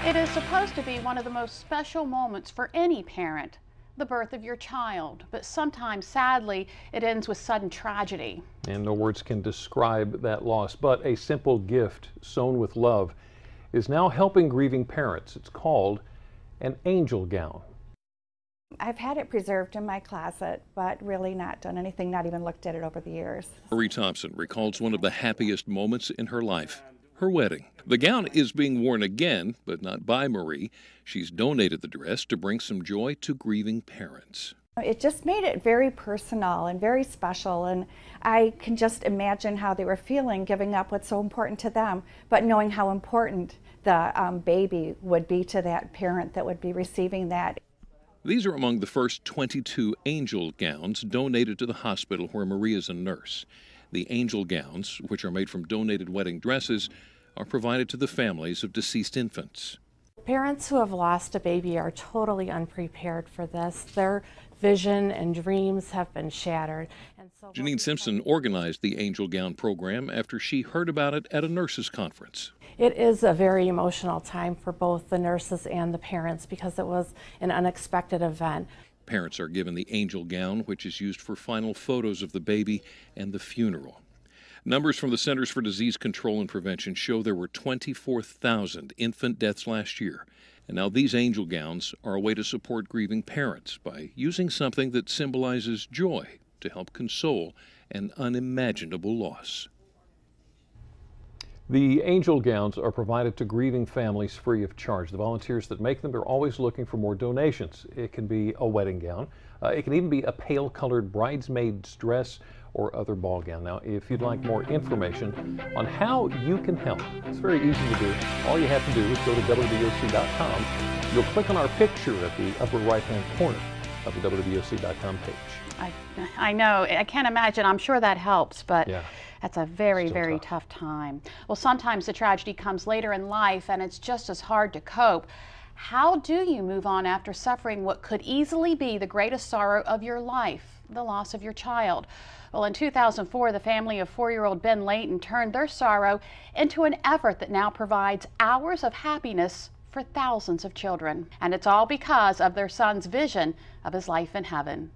It is supposed to be one of the most special moments for any parent, the birth of your child, but sometimes, sadly, it ends with sudden tragedy. And no words can describe that loss, but a simple gift sown with love is now helping grieving parents. It's called an angel gown. I've had it preserved in my closet, but really not done anything, not even looked at it over the years. Marie Thompson recalls one of the happiest moments in her life, her wedding. The gown is being worn again, but not by Marie. She's donated the dress to bring some joy to grieving parents. It just made it very personal and very special, and I can just imagine how they were feeling giving up what's so important to them, but knowing how important the baby would be to that parent that would be receiving that. These are among the first 22 angel gowns donated to the hospital where Marie is a nurse. The angel gowns, which are made from donated wedding dresses, are provided to the families of deceased infants. Parents who have lost a baby are totally unprepared for this. Their vision and dreams have been shattered. And so Janine Simpson organized the angel gown program after she heard about it at a nurses' conference. it is a very emotional time for both the nurses and the parents because it was an unexpected event. Parents are given the angel gown, which is used for final photos of the baby and the funeral. Numbers from the Centers for Disease Control and Prevention show there were 24,000 infant deaths last year. And now these angel gowns are a way to support grieving parents by using something that symbolizes joy to help console an unimaginable loss. The angel gowns are provided to grieving families free of charge. The volunteers that make them, they're always looking for more donations. It can be a wedding gown. It can even be a pale-colored bridesmaid's dress or other ball gown. Now, if you'd like more information on how you can help, it's very easy to do. All you have to do is go to WWOC.com. You'll click on our picture at the upper right-hand corner of the WWOC.com page. I know. I can't imagine. I'm sure that helps, but yeah, that's a very, very tough. tough time. Well, sometimes the tragedy comes later in life, and it's just as hard to cope. How do you move on after suffering what could easily be the greatest sorrow of your life, the loss of your child? Well, in 2004, the family of 4-year-old Ben Layton turned their sorrow into an effort that now provides hours of happiness for thousands of children. And it's all because of their son's vision of his life in heaven.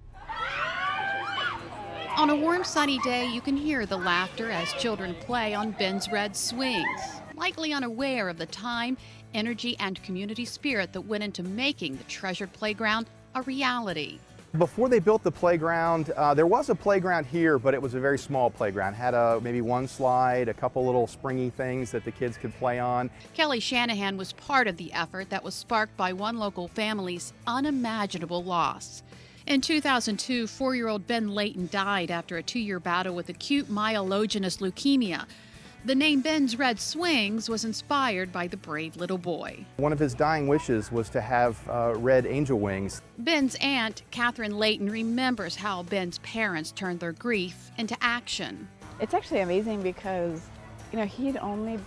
On a warm, sunny day, you can hear the laughter as children play on Ben's red swings, likely unaware of the time, energy, and community spirit that went into making the treasured playground a reality. Before they built the playground, there was a playground here, but it was a very small playground. Had maybe one slide, a couple little springy things that the kids could play on. Kelly Shanahan was part of the effort that was sparked by one local family's unimaginable loss. In 2002, 4-year-old Ben Layton died after a 2-year battle with acute myelogenous leukemia. The name Ben's Red Swings was inspired by the brave little boy. One of his dying wishes was to have red angel wings. Ben's aunt, Catherine Layton, remembers how Ben's parents turned their grief into action. It's actually amazing because, you know, he'd only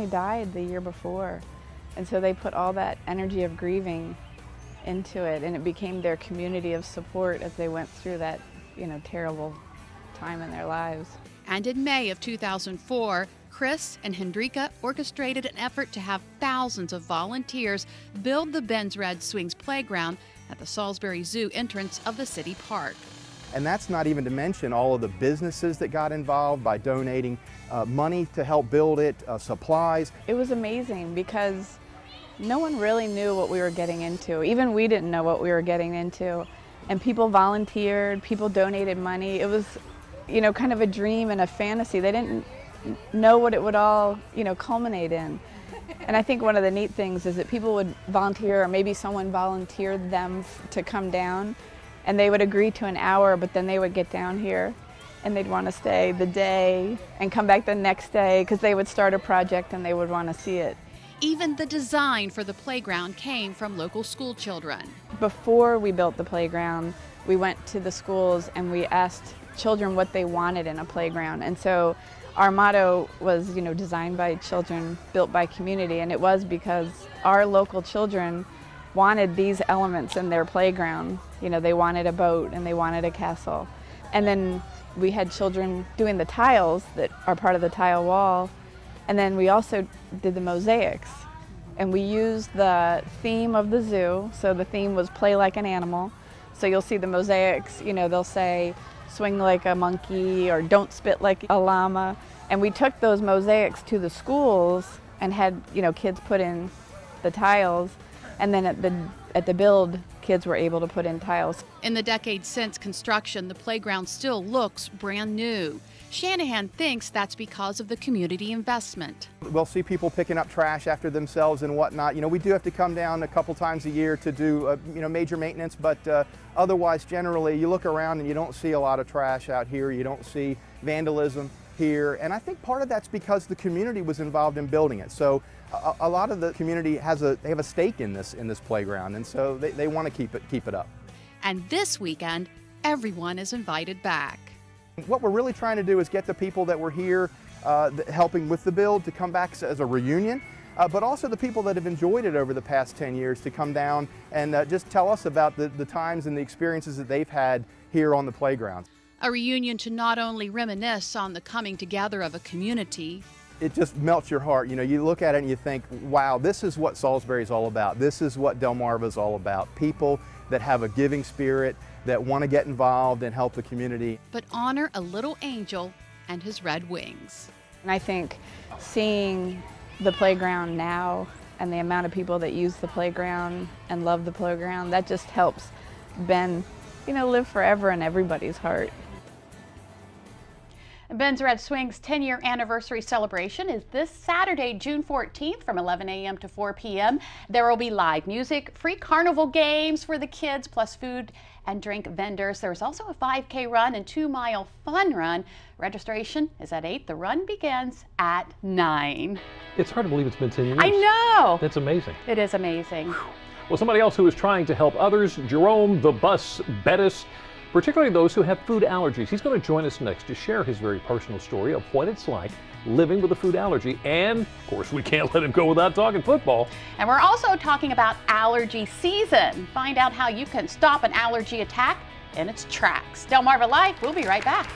died the year before, and so they put all that energy of grieving into it, and it became their community of support as they went through that, you know, terrible time in their lives. And in May of 2004, Chris and Hendrika orchestrated an effort to have thousands of volunteers build the Ben's Red Swings playground at the Salisbury Zoo entrance of the city park. And that's not even to mention all of the businesses that got involved by donating money to help build it, supplies. It was amazing because no one really knew what we were getting into. Even we didn't know what we were getting into. And people volunteered, people donated money. It was, you know, kind of a dream and a fantasy. They didn't know what it would all, you know, culminate in. And I think one of the neat things is that people would volunteer, or maybe someone volunteered them to come down, and they would agree to an hour, but then they would get down here and they'd want to stay the day and come back the next day because they would start a project and they would want to see it. Even the design for the playground came from local school children. Before we built the playground, we went to the schools and we asked children what they wanted in a playground. And so our motto was, you know, designed by children, built by community. And it was because our local children wanted these elements in their playground. You know, they wanted a boat and they wanted a castle. And then we had children doing the tiles that are part of the tile wall. And then we also did the mosaics. And we used the theme of the zoo. So the theme was play like an animal. So you'll see the mosaics, you know, they'll say swing like a monkey or don't spit like a llama. And we took those mosaics to the schools and had, you know, kids put in the tiles. And then at the build, kids were able to put in tiles. In the decades since construction, the playground still looks brand new. Shanahan thinks that's because of the community investment. We'll see people picking up trash after themselves and whatnot. You know, we do have to come down a couple times a year to do, you know, major maintenance, but otherwise, generally, you look around and you don't see a lot of trash out here. You don't see vandalism here, and I think part of that's because the community was involved in building it. So a lot of the community they have a stake in this playground, and so they want to keep it up. And this weekend, everyone is invited back. What we're really trying to do is get the people that were here helping with the build to come back as a reunion, but also the people that have enjoyed it over the past 10 years to come down and just tell us about the times and the experiences that they've had here on the playground. A reunion to not only reminisce on the coming together of a community. It just melts your heart. You know, you look at it and you think, wow, this is what Salisbury is all about. This is what Delmarva is all about. People that have a giving spirit, that want to get involved and help the community. But honor a little angel and his red wings. And I think seeing the playground now and the amount of people that use the playground and love the playground, that just helps Ben, you know, live forever in everybody's heart. Ben's Red Swings 10-year anniversary celebration is this Saturday, June 14th from 11 a.m. to 4 p.m. There will be live music, free carnival games for the kids, plus food and drink vendors. There's also a 5K run and 2-mile fun run. Registration is at 8. The run begins at 9. It's hard to believe it's been 10 years. I know. That's amazing. It is amazing. Well, somebody else who is trying to help others, Jerome the Bus Bettis, particularly those who have food allergies. He's going to join us next to share his very personal story of what it's like living with a food allergy. And, of course, we can't let him go without talking football. And we're also talking about allergy season. Find out how you can stop an allergy attack in its tracks. Delmarva Life, we'll be right back.